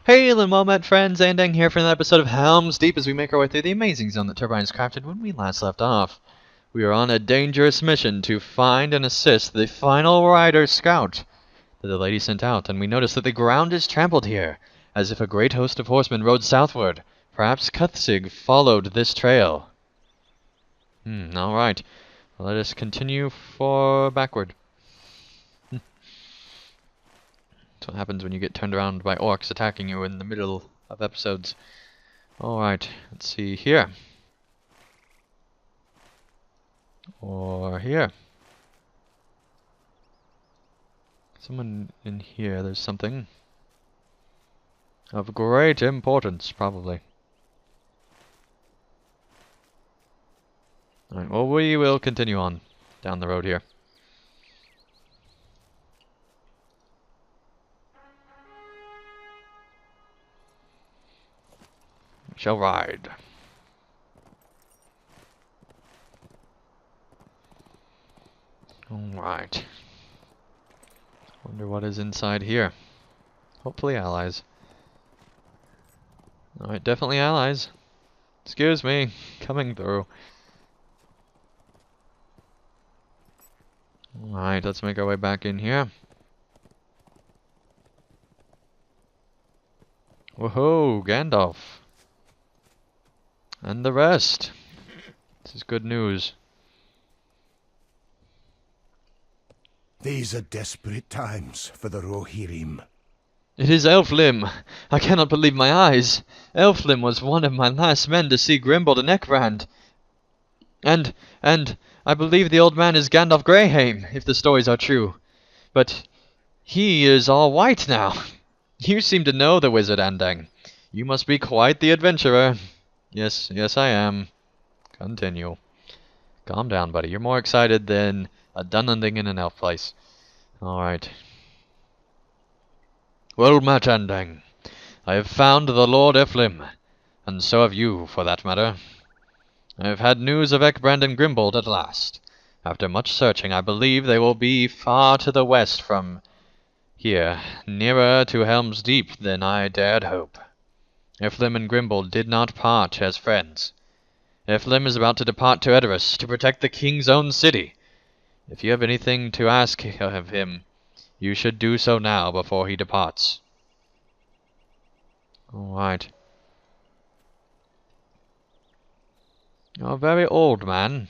Hey, Moment friends, Andang here for another episode of Helm's Deep as we make our way through the amazing zone that Turbines crafted when we last left off. We are on a dangerous mission to find and assist the final rider scout that the lady sent out, and we notice that the ground is trampled here, as if a great host of horsemen rode southward. Perhaps Kuthzig followed this trail. Alright. Let us continue backward. That's what happens when you get turned around by orcs attacking you in the middle of episodes. Alright, let's see here. Or here. Someone in here, there's something of great importance, probably. Alright, well, we will continue on down the road here. We shall ride. Alright. Wonder what is inside here. Hopefully allies. Alright, definitely allies. Excuse me, coming through. Alright, let's make our way back in here. Whoa, Gandalf. And the rest. This is good news. These are desperate times for the Rohirrim. It is Elflim! I cannot believe my eyes! Elflim was one of my last men to see Grimbold and Ekbrand. And I believe the old man is Gandalf Greyheim, if the stories are true. But he is all white now. You seem to know the wizard, Andang. You must be quite the adventurer. Yes, I am. Continue. Calm down, buddy. You're more excited than a Dunlanding in an elf place. Alright. Well met, Andang. I have found the Lord Elflim, and so have you, for that matter. I have had news of Ekbrand and Grimbold at last. After much searching, I believe they will be far to the west from here, nearer to Helm's Deep than I dared hope. Elflim and Grimbold did not part as friends. Elflim is about to depart to Edoras to protect the king's own city. If you have anything to ask of him, you should do so now before he departs. Alright. You're a very old man.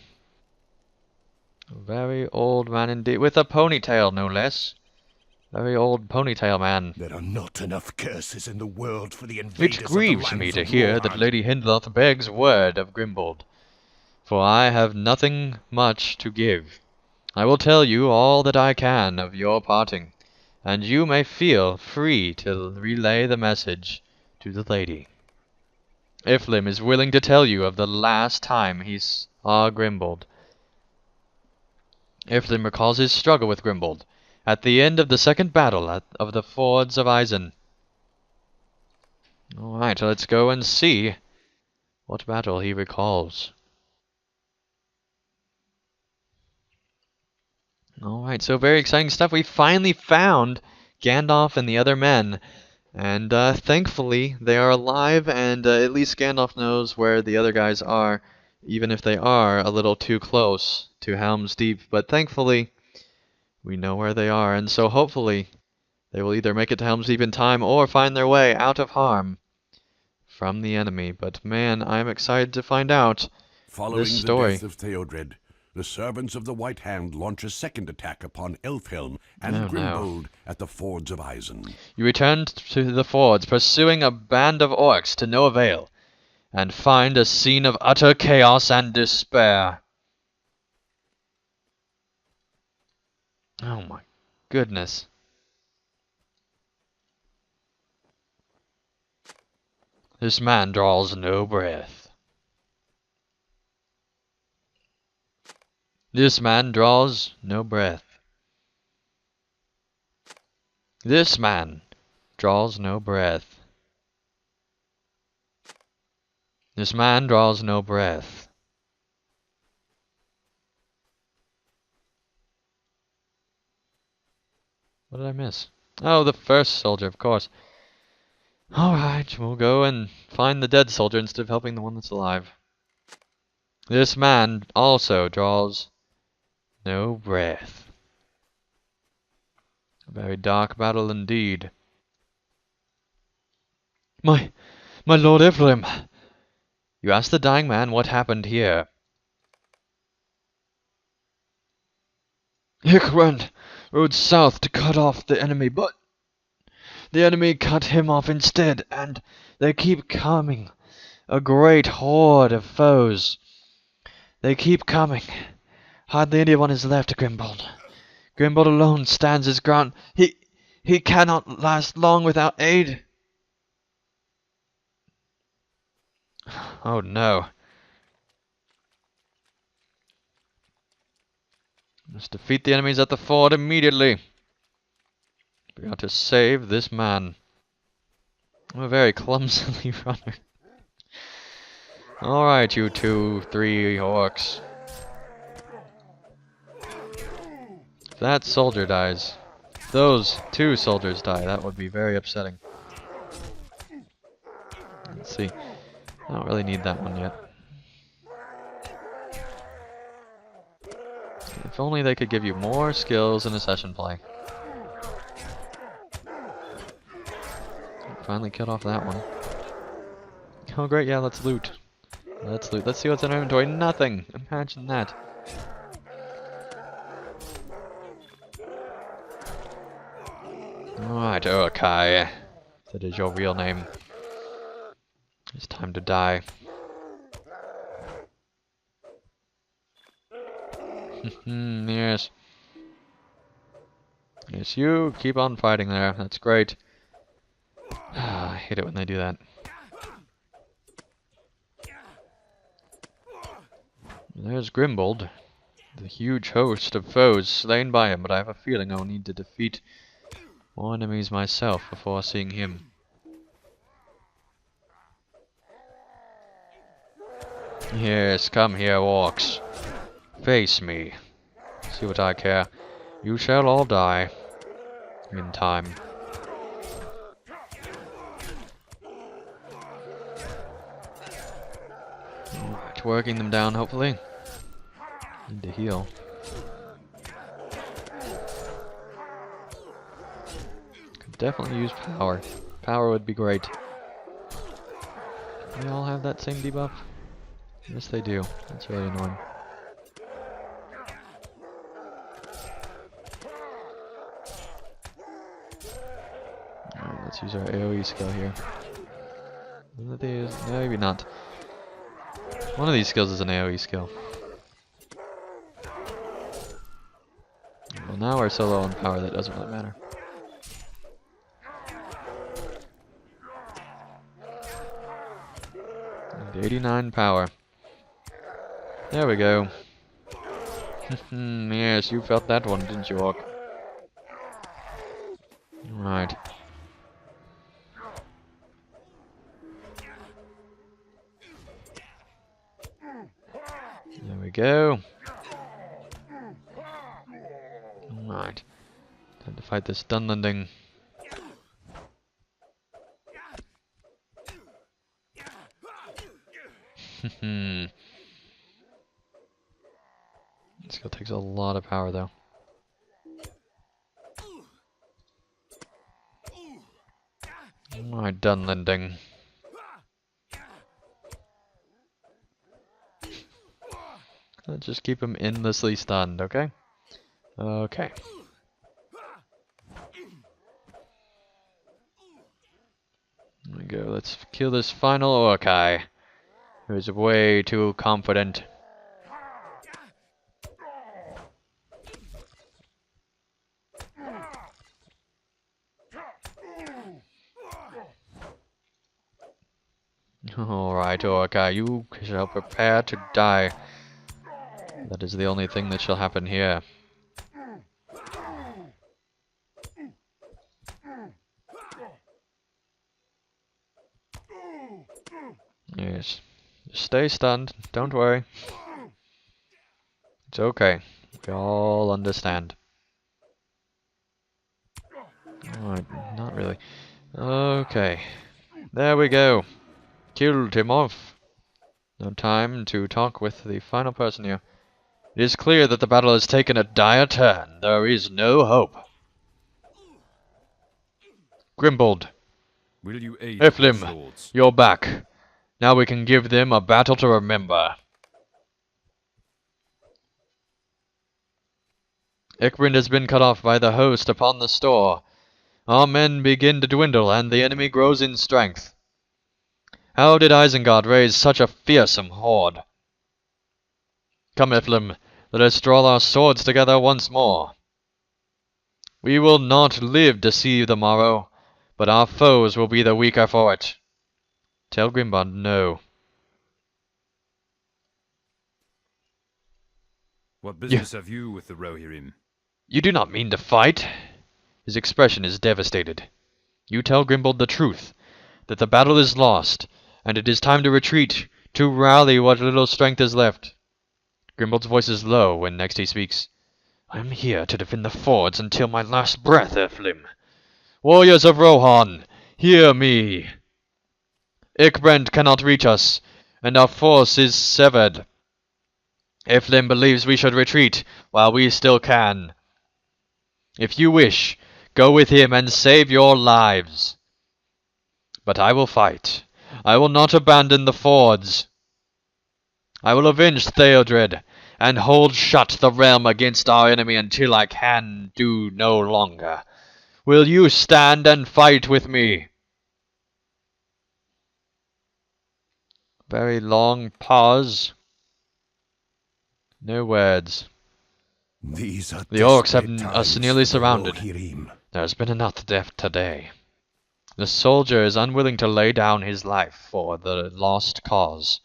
A very old man indeed, with a ponytail, no less. Very old ponytail man. There are not enough curses in the world for the invaders It of the grieves lands me to of hear that Rohan. Lady Hindloth begs word of Grimbold, for I have nothing much to give. I will tell you all that I can of your parting, and you may feel free to relay the message to the lady. Elflim is willing to tell you of the last time he saw Grimbold. Elflim recalls his struggle with Grimbold at the end of the second battle of the Fords of Isen. Alright, let's go and see what battle he recalls. Alright, so very exciting stuff. We finally found Gandalf and the other men. And thankfully, they are alive, and at least Gandalf knows where the other guys are, even if they are a little too close to Helm's Deep. But thankfully, we know where they are, and so hopefully they will either make it to Helm's Deep in time or find their way out of harm from the enemy. But man, I'm excited to find out Following this the story. death of Theodred, the servants of the White Hand launch a second attack upon Elfhelm and Oh, no. Grimbold at the Fords of Isen. You returned to the fords, pursuing a band of orcs to no avail, and find a scene of utter chaos and despair. Oh my goodness. This man draws no breath. This man draws no breath. This man draws no breath. This man draws no breath. What did I miss? Oh, the first soldier, of course. Alright, we'll go and find the dead soldier instead of helping the one that's alive. This man also draws no breath. A very dark battle indeed. My Lord Ephraim! You asked the dying man what happened here. Hickran rode south to cut off the enemy, but the enemy cut him off instead, and they keep coming. A great horde of foes. They keep coming. Hardly anyone is left, Grimbold. Grimbold alone stands his ground. He cannot last long without aid. Oh no. Must defeat the enemies at the fort immediately. We got to save this man. I'm a very clumsily runner. Alright, you 2-3 orcs. If that soldier dies, if those 2 soldiers die, that would be very upsetting. Let's see. I don't really need that one yet. If only they could give you more skills in a session play. Finally cut off that one. Oh great, yeah, let's loot. Let's loot. Let's see what's in our inventory. Nothing! Imagine that. Alright, Urukai. That is your real name. It's time to die. Yes. Yes, you keep on fighting there. That's great. I hate it when they do that. There's Grimbold. The huge host of foes slain by him, but I have a feeling I will need to defeat more enemies myself before seeing him. Yes, come here, orcs. Face me. See what I care. You shall all die. In time. Alright, working them down, hopefully. Need to heal. Could definitely use power. Power would be great. They all have that same debuff? Yes, they do. That's really annoying. Alright, let's use our AoE skill here. Maybe not. One of these skills is an AoE skill. Well, now we're so low on power that it doesn't really matter. And 89 power. There we go. Yes, you felt that one, didn't you, Orc? Right. There we go. Right. Time to fight this Dunlending. This skill takes a lot of power, though. Alright, Dunlending. Let's just keep him endlessly stunned, okay? Okay. There we go, let's kill this final Orkai, who is way too confident. Alright, Orkai, you shall prepare to die. That is the only thing that shall happen here. Yes. Just stay stunned, don't worry. It's okay. We all understand. Alright, not really. Okay. There we go. Killed him off. No time to talk with the final person here. It is clear that the battle has taken a dire turn. There is no hope. Grimbold, Will you aid the Eflim, lords? you're back. Now we can give them a battle to remember. Ickbrand has been cut off by the host upon the store. Our men begin to dwindle, and the enemy grows in strength. How did Isengard raise such a fearsome horde? Come, Eflim, let us draw our swords together once more. We will not live to see the morrow, but our foes will be the weaker for it. Tell Grimbond no. What business have you with the Rohirrim? You do not mean to fight? His expression is devastated. You tell Grimbold the truth, that the battle is lost, and it is time to retreat, to rally what little strength is left. Grimbold's voice is low when next he speaks. I am here to defend the fords until my last breath, Eflim. Warriors of Rohan, hear me. Ickbrand cannot reach us, and our force is severed. Eflim believes we should retreat while we still can. If you wish, go with him and save your lives. But I will fight. I will not abandon the fords. I will avenge Theodred, and hold shut the realm against our enemy until I can do no longer. Will you stand and fight with me? Very long pause. No words. These are The orcs desperate have times us nearly for the surrounded. Rohirrim. There's been enough death today. The soldier is unwilling to lay down his life for the lost cause.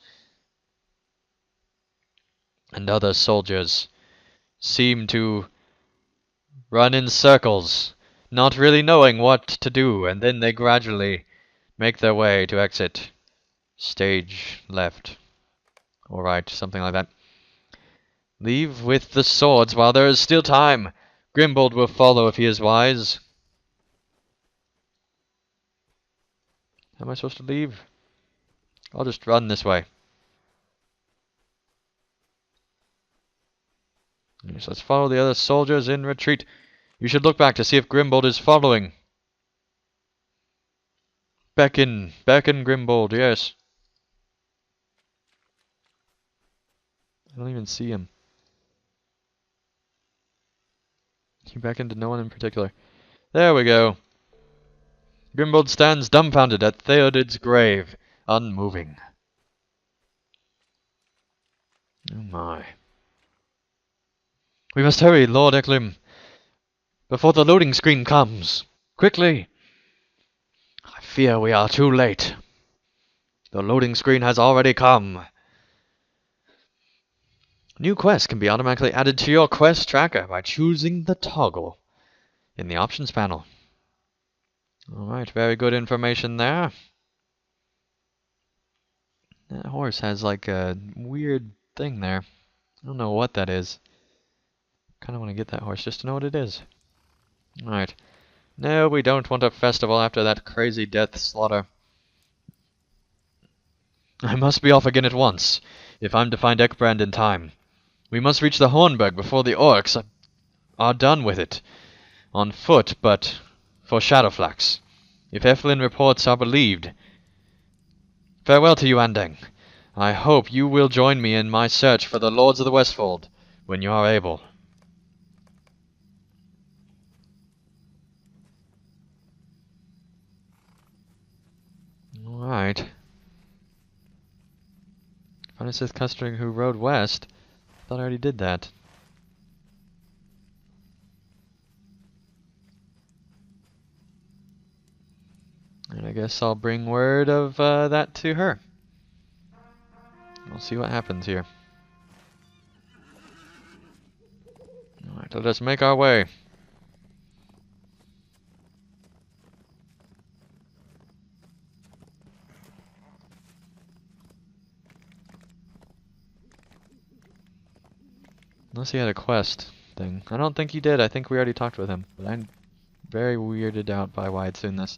And other soldiers seem to run in circles, not really knowing what to do, and then they gradually make their way to exit. Stage left. Or right, something like that. Leave with the swords while there is still time. Grimbold will follow if he is wise. How am I supposed to leave? I'll just run this way. Yes, let's follow the other soldiers in retreat. You should look back to see if Grimbold is following. Beckon, Grimbold, yes. I don't even see him. He beckoned to no one in particular. There we go. Grimbold stands dumbfounded at Theodred's grave, unmoving. Oh my. We must hurry, Lord Ecklim, before the loading screen comes. Quickly! I fear we are too late. The loading screen has already come. New quests can be automatically added to your quest tracker by choosing the toggle in the options panel. Alright, very good information there. That horse has like a weird thing there. I don't know what that is. Kinda want to get that horse just to know what it is. Alright. No, we don't want a festival after that crazy death slaughter. I must be off again at once, if I'm to find Ekbrand in time. We must reach the Hornburg before the orcs are done with it. On foot, but for Shadowflax. If Eflin reports are believed. Farewell to you, Andang. I hope you will join me in my search for the Lords of the Westfold when you are able. Alright. Find a Sith customer who rode west. Thought I already did that. And I guess I'll bring word of that to her. We'll see what happens here. Alright, let us make our way. Unless he had a quest thing. I don't think he did. I think we already talked with him. But I'm very weirded out by why it's in this.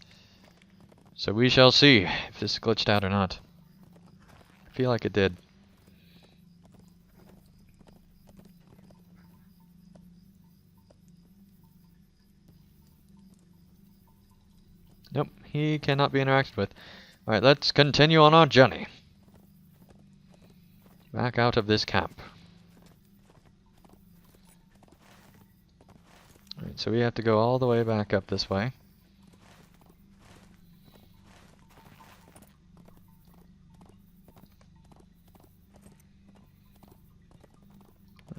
So we shall see if this glitched out or not. I feel like it did. Nope, he cannot be interacted with. Alright, let's continue on our journey. Back out of this camp. Alright, so we have to go all the way back up this way.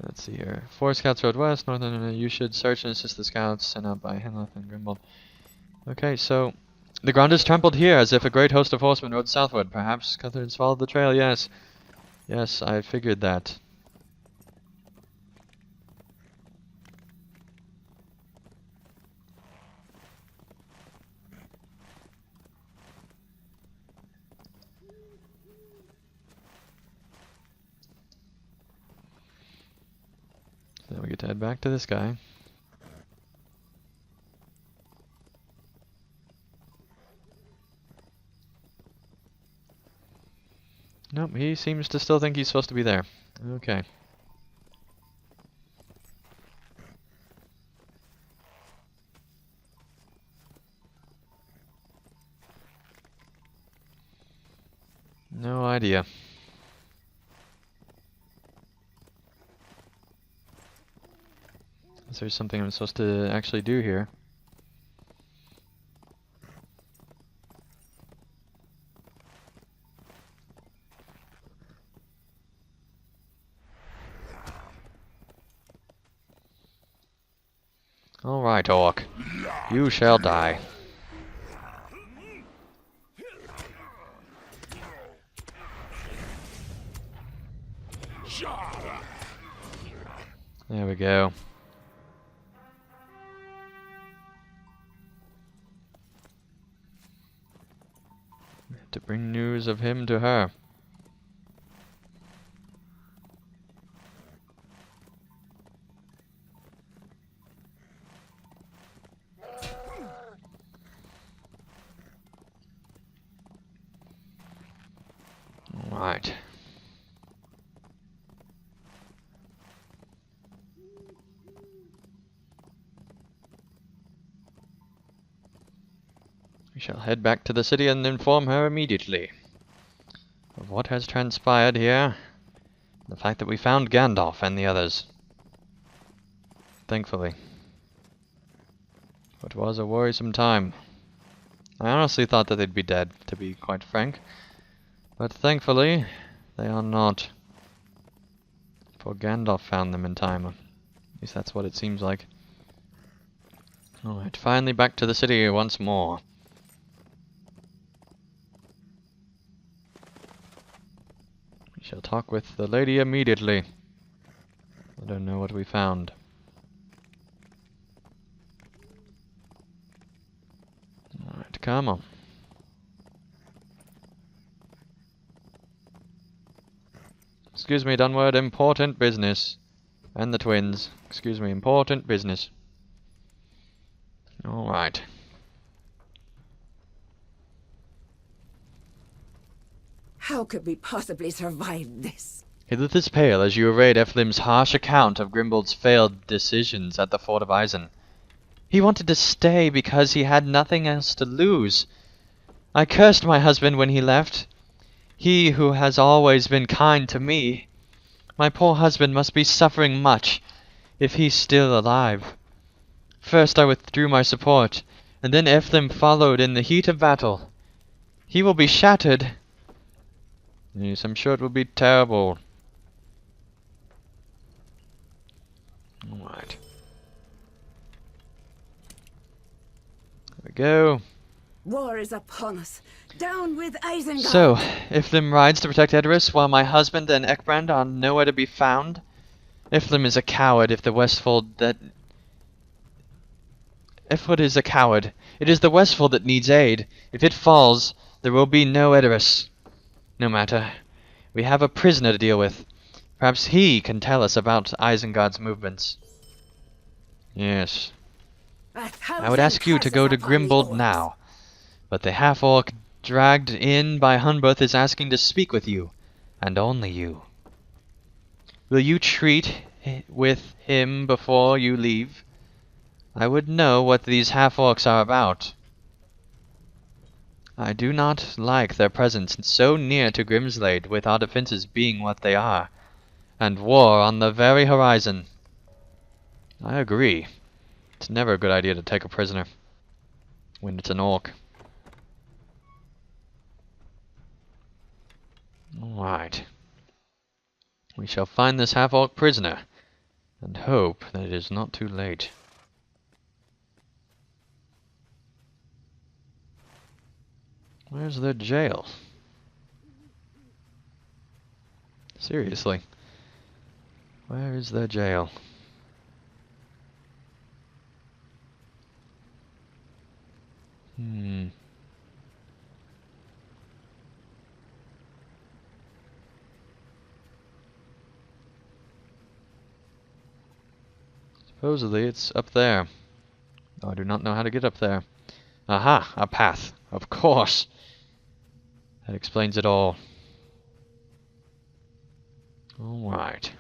Let's see here. 4 scouts rode west, northern. You should search and assist the scouts sent out by Helm and Grimbold. Okay, so the ground is trampled here as if a great host of horsemen rode southward. Perhaps Cuthards followed the trail, yes. Yes, I figured that. So we get to head back to this guy. Nope, he seems to still think he's supposed to be there. Okay. No idea. Is there something I'm supposed to actually do here? Alright, Orc. You shall die. There we go. We have to bring news of him to her. Alright. We shall head back to the city and inform her immediately of what has transpired here. The fact that we found Gandalf and the others. Thankfully. It was a worrisome time. I honestly thought that they'd be dead, to be quite frank. But thankfully, they are not. For Gandalf found them in time. At least that's what it seems like. Alright, finally back to the city once more. We shall talk with the lady immediately. I don't know what we found. Alright, come on. Excuse me, Dunward, important business. And the twins. Excuse me, important business. Alright. How could we possibly survive this? He lit his pale as you arrayed Eflim's harsh account of Grimbold's failed decisions at the Fort of Eisen. He wanted to stay because he had nothing else to lose. I cursed my husband when he left. He who has always been kind to me. My poor husband must be suffering much, if he's still alive. First I withdrew my support, and then Eflim followed in the heat of battle. He will be shattered. Yes, I'm sure it will be terrible. Alright. There we go. War is upon us. Down with Isengard! So, Eflim rides to protect Edoras while my husband and Ekbrand are nowhere to be found? Eflim is a coward if the Westfold that... Efwood is a coward. It is the Westfold that needs aid. If it falls, there will be no Edoras. No matter. We have a prisoner to deal with. Perhaps he can tell us about Isengard's movements. Yes. I would ask you to go to Grimbold now. But the half-orc dragged in by Hunbuth is asking to speak with you, and only you. Will you treat with him before you leave? I would know what these half-orcs are about. I do not like their presence so near to Grimslade, with our defenses being what they are, and war on the very horizon. I agree. It's never a good idea to take a prisoner when it's an orc. Alright. We shall find this half-orc prisoner, and hope that it is not too late. Where's their jail? Seriously. Where is their jail? Supposedly it's up there. Though I do not know how to get up there. Aha! A path. Of course! That explains it all. Alright.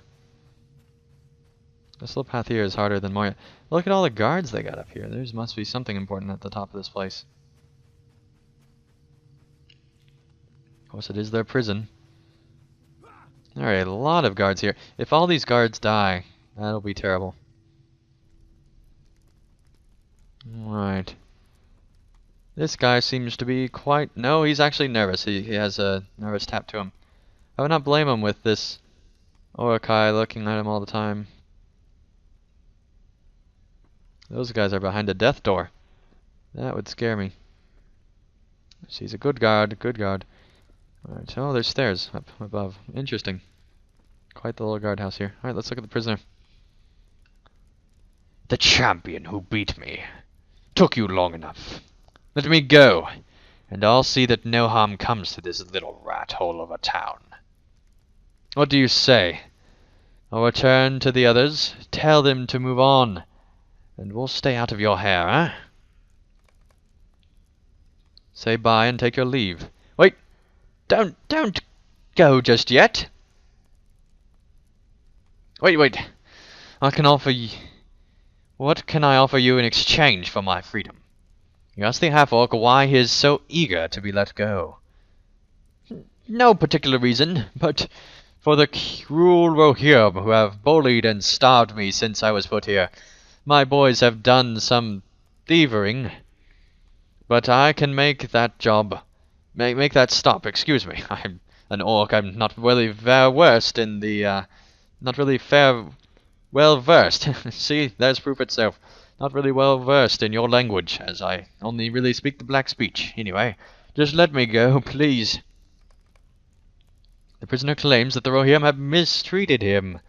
This little path here is harder than Moria. Look at all the guards they got up here. There must be something important at the top of this place. Of course, it is their prison. There are a lot of guards here. If all these guards die, that'll be terrible. Alright. This guy seems to be quite... No, he's actually nervous. He has a nervous tap to him. I would not blame him with this Orokai looking at him all the time. Those guys are behind a death door. That would scare me. She's a good guard, good guard. Alright, oh, there's stairs up above. Interesting. Quite the little guardhouse here. Alright, let's look at the prisoner. The champion who beat me. Took you long enough. Let me go, and I'll see that no harm comes to this little rat hole of a town. What do you say? I'll return to the others, tell them to move on, and we'll stay out of your hair, eh? Say bye and take your leave. Wait! Don't go just yet! Wait! What can I offer you in exchange for my freedom? You ask the half-orc why he is so eager to be let go. No particular reason, but for the cruel Rohirrim who have bullied and starved me since I was put here. My boys have done some thieving, but I can make that make that stop, excuse me. I'm an orc, I'm not really well-versed in the, well-versed. See, there's proof itself. Not really well-versed in your language, as I only really speak the black speech. Anyway, just let me go, please. The prisoner claims that the Rohirrim have mistreated him.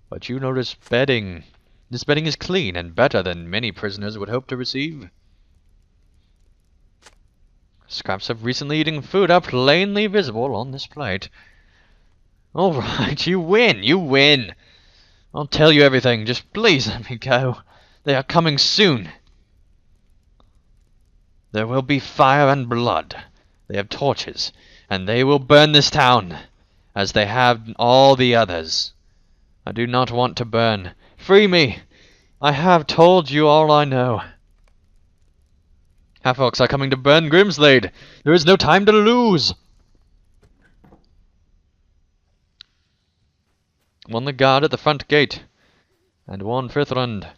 But you notice bedding. This bedding is clean and better than many prisoners would hope to receive. Scraps of recently eaten food are plainly visible on this plate. Alright, you win! I'll tell you everything, just please let me go. They are coming soon. There will be fire and blood. They have torches, and they will burn this town, as they have all the others. I do not want to burn. Free me! I have told you all I know. Half-orcs are coming to burn Grimslade. There is no time to lose. One the guard at the front gate, and one Frithund.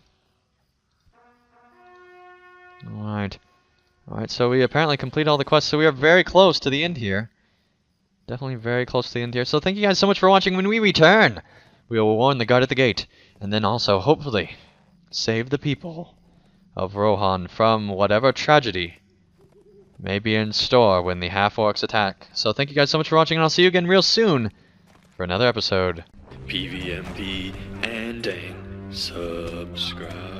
Alright, so we apparently complete all the quests, so we are very close to the end here. Definitely very close to the end here. So thank you guys so much for watching. When we return, we will warn the guard at the gate, and then also, hopefully, save the people of Rohan from whatever tragedy may be in store when the half-orcs attack. So thank you guys so much for watching, and I'll see you again real soon for another episode. PVMP ending. Subscribe.